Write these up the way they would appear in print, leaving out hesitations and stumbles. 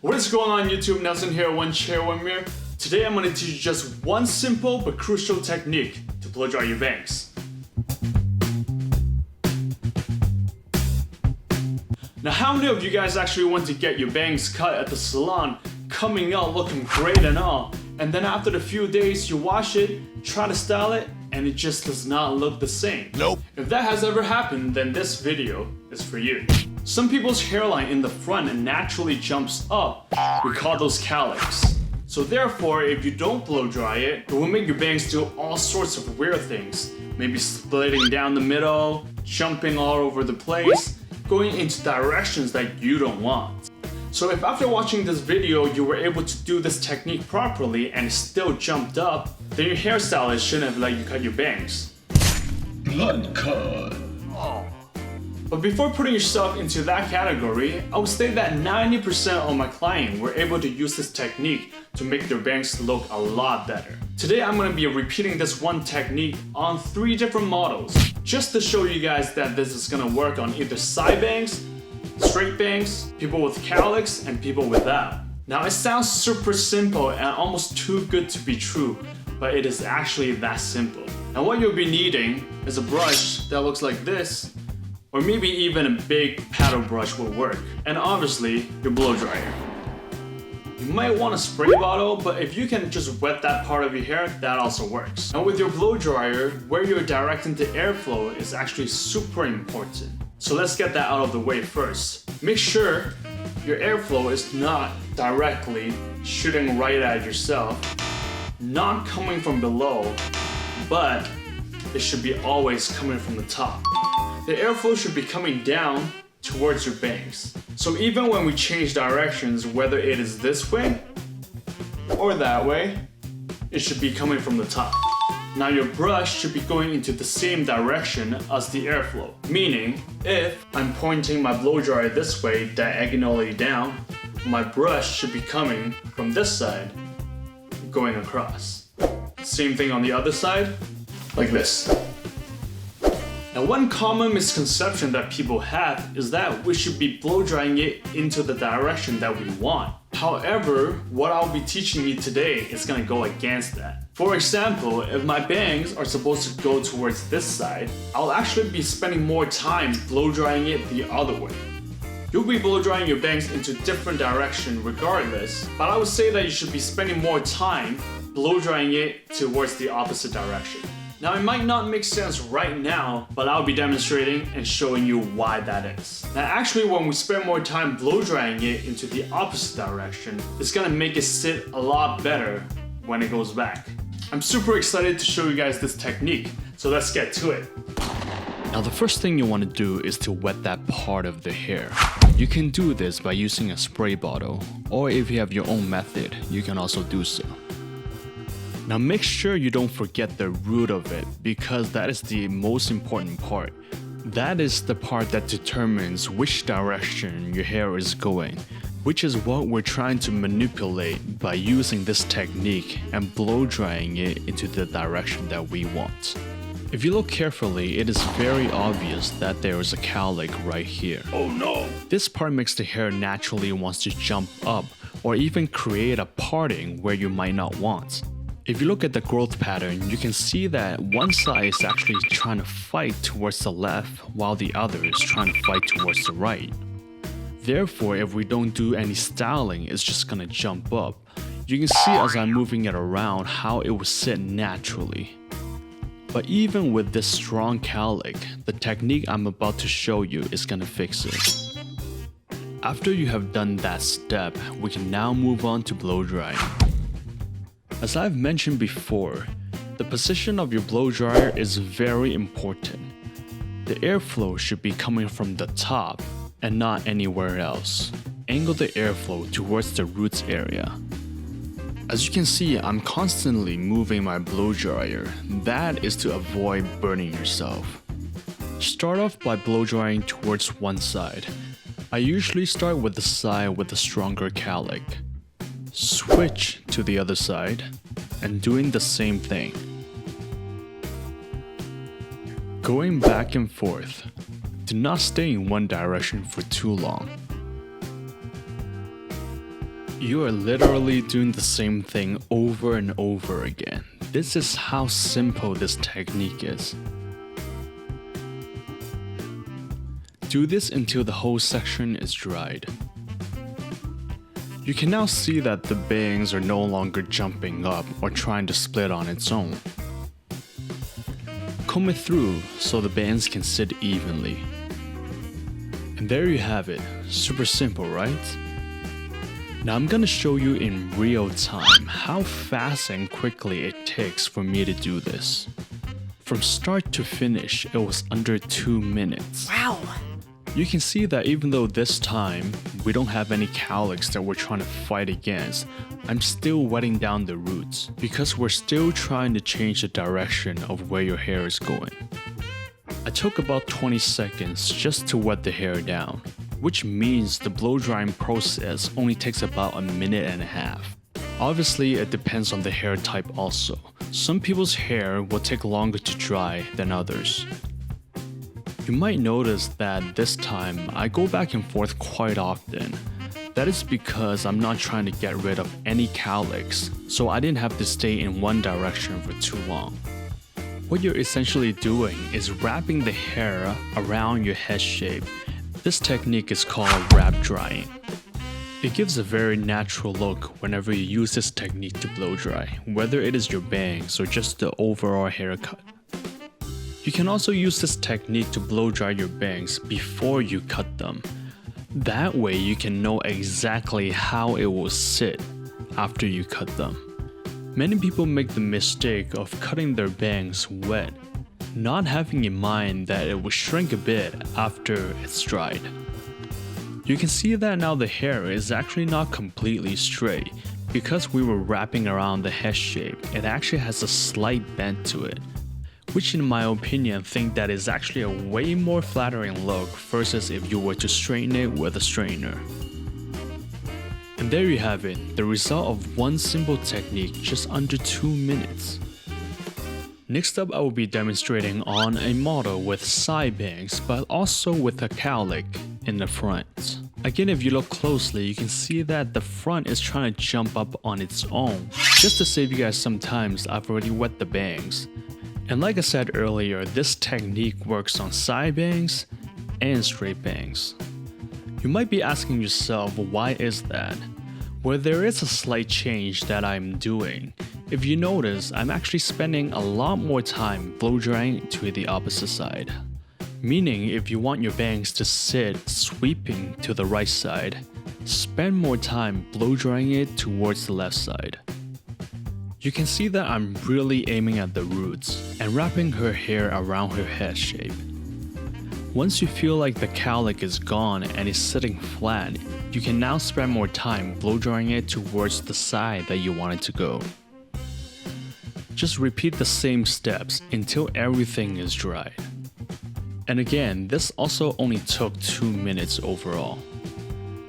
What is going on YouTube? Nelson here, One Chair, One Mirror. Today I'm going to teach you just one simple but crucial technique to blow dry your bangs. Now how many of you guys actually want to get your bangs cut at the salon, coming out looking great and all, and then after a few days you wash it, try to style it, and it just does not look the same? Nope. If that has ever happened, then this video is for you. Some people's hairline in the front naturally jumps up. We call those cowlicks. So therefore, if you don't blow dry it, it will make your bangs do all sorts of weird things. Maybe splitting down the middle, jumping all over the place, going into directions that you don't want. So if after watching this video you were able to do this technique properly and it still jumped up, then your hairstylist shouldn't have let you cut your bangs. Blood cut. But before putting yourself into that category, I would say that 90% of my clients were able to use this technique to make their bangs look a lot better. Today I'm going to be repeating this one technique on 3 different models, just to show you guys that this is going to work on either side bangs, straight bangs, people with cowlicks, and people without. Now it sounds super simple and almost too good to be true, but it is actually that simple. Now what you'll be needing is a brush that looks like this, or maybe even a big paddle brush will work, and obviously your blow dryer. You might want a spray bottle, but if you can just wet that part of your hair, that also works. And with your blow dryer, where you're directing the airflow is actually super important. So let's get that out of the way first. Make sure your airflow is not directly shooting right at yourself, not coming from below, but it should be always coming from the top. The airflow should be coming down towards your bangs. So even when we change directions, whether it is this way or that way, it should be coming from the top. Now your brush should be going into the same direction as the airflow. Meaning, if I'm pointing my blow dryer this way diagonally down, my brush should be coming from this side, going across. Same thing on the other side, like this. Now one common misconception that people have is that we should be blow drying it into the direction that we want. However, what I'll be teaching you today is going to go against that. For example, if my bangs are supposed to go towards this side, I'll actually be spending more time blow drying it the other way. You'll be blow drying your bangs into different direction regardless, but I would say that you should be spending more time blow drying it towards the opposite direction. Now it might not make sense right now, but I'll be demonstrating and showing you why that is. Now actually when we spend more time blow drying it into the opposite direction, it's gonna make it sit a lot better when it goes back. I'm super excited to show you guys this technique, so let's get to it. Now the first thing you want to do is to wet that part of the hair. You can do this by using a spray bottle, or if you have your own method, you can also do so. Now make sure you don't forget the root of it, because that is the most important part. That is the part that determines which direction your hair is going, which is what we're trying to manipulate by using this technique and blow drying it into the direction that we want. If you look carefully, it is very obvious that there is a cowlick right here. Oh no! This part makes the hair naturally wants to jump up or even create a parting where you might not want. If you look at the growth pattern, you can see that one side is actually trying to fight towards the left while the other is trying to fight towards the right. Therefore, if we don't do any styling, it's just gonna jump up. You can see as I'm moving it around how it will sit naturally. But even with this strong cowlick, the technique I'm about to show you is gonna fix it. After you have done that step, we can now move on to blow drying. As I've mentioned before, the position of your blow dryer is very important. The airflow should be coming from the top and not anywhere else. Angle the airflow towards the roots area. As you can see, I'm constantly moving my blow dryer. That is to avoid burning yourself. Start off by blow drying towards one side. I usually start with the side with the stronger cowlick. Switch to the other side and doing the same thing. Going back and forth. Do not stay in one direction for too long. You are literally doing the same thing over and over again. This is how simple this technique is. Do this until the whole section is dried. You can now see that the bangs are no longer jumping up or trying to split on its own. Comb it through so the bangs can sit evenly. And there you have it. Super simple, right? Now I'm gonna show you in real time how fast and quickly it takes for me to do this. From start to finish, it was under 2 minutes. Wow! You can see that even though this time we don't have any cowlicks that we're trying to fight against, I'm still wetting down the roots because we're still trying to change the direction of where your hair is going. I took about 20 seconds just to wet the hair down, which means the blow drying process only takes about a minute and a half. Obviously, it depends on the hair type also. Some people's hair will take longer to dry than others. You might notice that this time I go back and forth quite often. That is because I'm not trying to get rid of any cowlicks, so I didn't have to stay in one direction for too long. What you're essentially doing is wrapping the hair around your head shape. This technique is called wrap drying. It gives a very natural look whenever you use this technique to blow dry, whether it is your bangs or just the overall haircut. You can also use this technique to blow dry your bangs before you cut them. That way you can know exactly how it will sit after you cut them. Many people make the mistake of cutting their bangs wet, not having in mind that it will shrink a bit after it's dried. You can see that now the hair is actually not completely straight. Because we were wrapping around the head shape, it actually has a slight bend to it, which in my opinion think that is actually a way more flattering look versus if you were to straighten it with a straightener. And there you have it, the result of one simple technique just under 2 minutes. Next up, I will be demonstrating on a model with side bangs but also with a cowlick in the front. Again, if you look closely, you can see that the front is trying to jump up on its own. Just to save you guys some time, I've already wet the bangs. And like I said earlier, this technique works on side bangs and straight bangs. You might be asking yourself, why is that? Well, there is a slight change that I'm doing. If you notice, I'm actually spending a lot more time blow drying to the opposite side. Meaning, if you want your bangs to sit sweeping to the right side, spend more time blow drying it towards the left side. You can see that I'm really aiming at the roots and wrapping her hair around her head shape. Once you feel like the cowlick is gone and is sitting flat, you can now spend more time blow drying it towards the side that you want it to go. Just repeat the same steps until everything is dried. And again, this also only took 2 minutes overall.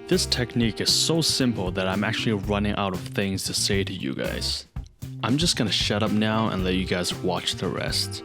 This technique is so simple that I'm actually running out of things to say to you guys. I'm just gonna shut up now and let you guys watch the rest.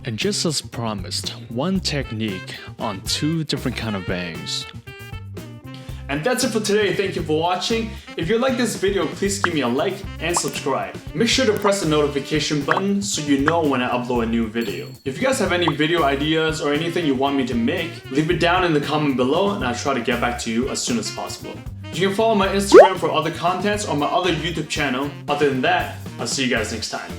And just as promised, one technique on 2 different kind of bangs. And that's it for today. Thank you for watching. If you like this video, please give me a like and subscribe. Make sure to press the notification button so you know when I upload a new video. If you guys have any video ideas or anything you want me to make, leave it down in the comment below and I'll try to get back to you as soon as possible. You can follow my Instagram for other contents or my other YouTube channel. Other than that, I'll see you guys next time.